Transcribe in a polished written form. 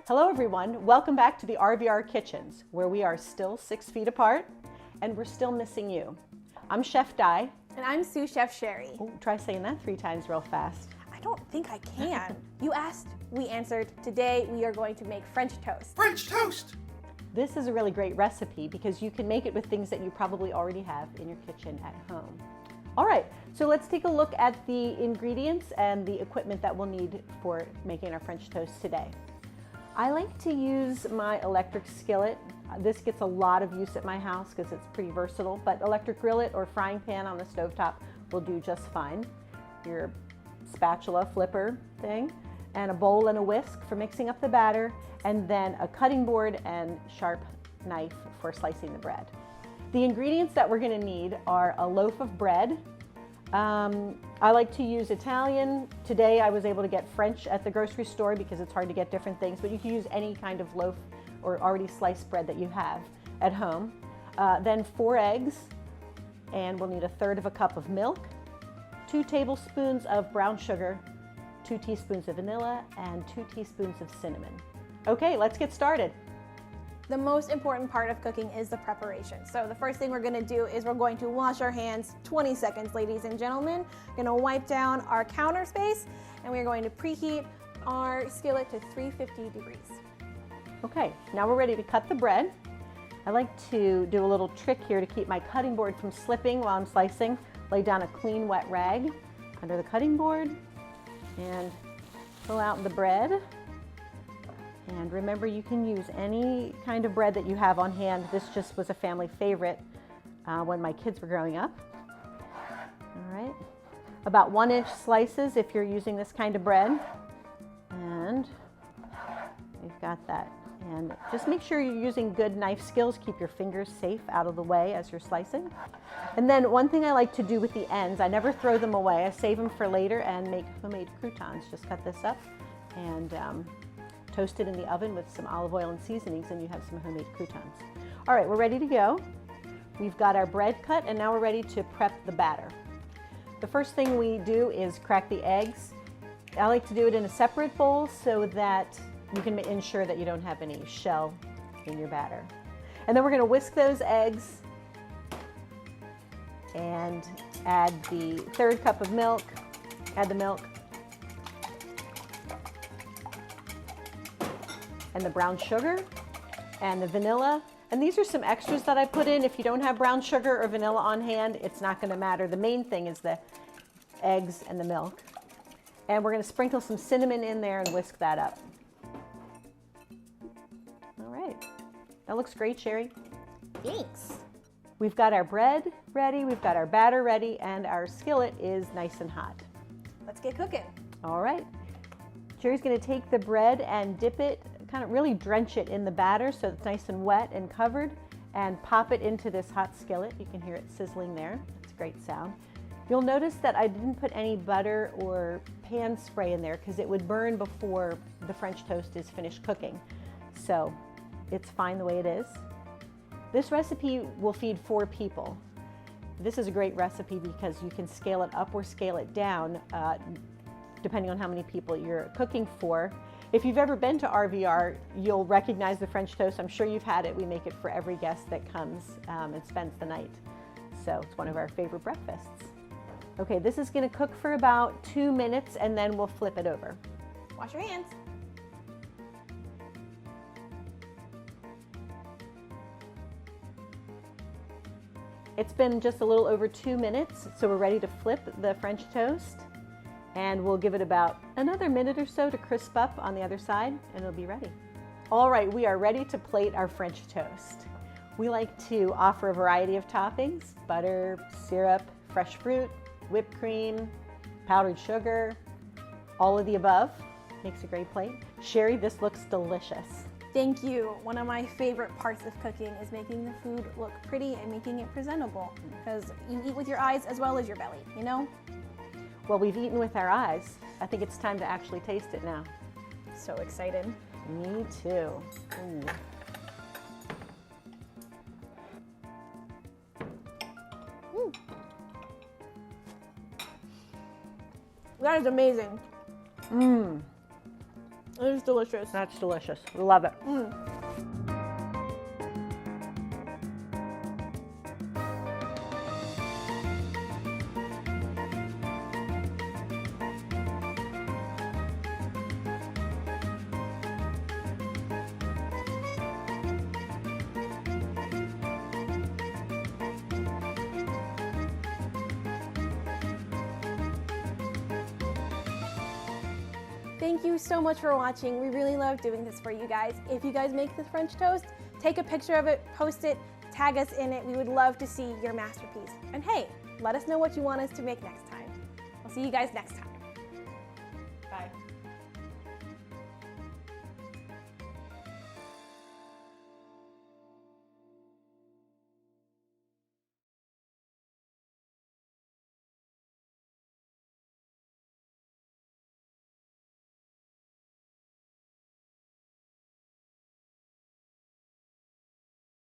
Hello everyone, welcome back to the RVR Kitchens, where we are still 6 feet apart and we're still missing you. I'm Chef Di. And I'm Sous Chef Sherry. Oh, try saying that 3 times real fast. I don't think I can. You asked, we answered. Today we are going to make French toast. French toast! This is a really great recipe because you can make it with things that you probably already have in your kitchen at home. All right, so let's take a look at the ingredients and the equipment that we'll need for making our French toast today. I like to use my electric skillet. This gets a lot of use at my house because it's pretty versatile, but electric grillet or frying pan on the stovetop will do just fine. Your spatula flipper thing, and a bowl and a whisk for mixing up the batter, and then a cutting board and sharp knife for slicing the bread. The ingredients that we're going to need are a loaf of bread. I like to use Italian. Today I was able to get French at the grocery store because it's hard to get different things, but you can use any kind of loaf or already sliced bread that you have at home. Then 4 eggs, and we'll need 1/3 cup of milk, 2 tablespoons of brown sugar, 2 teaspoons of vanilla, and 2 teaspoons of cinnamon. Okay, let's get started. The most important part of cooking is the preparation. So the first thing we're gonna do is we're going to wash our hands 20 seconds, ladies and gentlemen. We're gonna wipe down our counter space, and we're going to preheat our skillet to 350 degrees. Okay, now we're ready to cut the bread. I like to do a little trick here to keep my cutting board from slipping while I'm slicing. Lay down a clean wet rag under the cutting board and pull out the bread. And remember, you can use any kind of bread that you have on hand. This just was a family favorite when my kids were growing up. All right, about 1-inch slices if you're using this kind of bread. And we've got that. And just make sure you're using good knife skills. Keep your fingers safe out of the way as you're slicing. And then one thing I like to do with the ends, I never throw them away. I save them for later and make homemade croutons. Just cut this up and toast it in the oven with some olive oil and seasonings, and you have some homemade croutons. All right, we're ready to go. We've got our bread cut, and now we're ready to prep the batter. The first thing we do is crack the eggs. I like to do it in a separate bowl so that you can ensure that you don't have any shell in your batter. And then we're gonna whisk those eggs and add the 1/3 cup of milk, add the milk, and the brown sugar and the vanilla. And these are some extras that I put in. If you don't have brown sugar or vanilla on hand, it's not gonna matter. The main thing is the eggs and the milk. And we're gonna sprinkle some cinnamon in there and whisk that up. All right, that looks great, Sherry. Thanks. We've got our bread ready, we've got our batter ready, and our skillet is nice and hot. Let's get cooking. All right, Sherry's gonna take the bread and dip it, kind of really drench it in the batter so it's nice and wet and covered, and pop it into this hot skillet. You can hear it sizzling there. It's a great sound. You'll notice that I didn't put any butter or pan spray in there because it would burn before the French toast is finished cooking. So it's fine the way it is. This recipe will feed 4 people. This is a great recipe because you can scale it up or scale it down depending on how many people you're cooking for. If you've ever been to RVR, you'll recognize the French toast. I'm sure you've had it. We make it for every guest that comes and spends the night. So it's one of our favorite breakfasts. Okay, this is gonna cook for about 2 minutes and then we'll flip it over. Wash your hands. It's been just a little over 2 minutes, so we're ready to flip the French toast. And we'll give it about another minute or so to crisp up on the other side, and it'll be ready. All right, we are ready to plate our French toast. We like to offer a variety of toppings: butter, syrup, fresh fruit, whipped cream, powdered sugar, all of the above. Makes a great plate. Sherry, this looks delicious. Thank you. One of my favorite parts of cooking is making the food look pretty and making it presentable, because you eat with your eyes as well as your belly, you know? Well, we've eaten with our eyes. I think it's time to actually taste it now. So excited. Me too. Ooh. That is amazing. It is delicious. That's delicious. Love it. Thank you so much for watching. We really love doing this for you guys. If you guys make the French toast, take a picture of it, post it, tag us in it. We would love to see your masterpiece. And hey, let us know what you want us to make next time. We'll see you guys next time. Bye.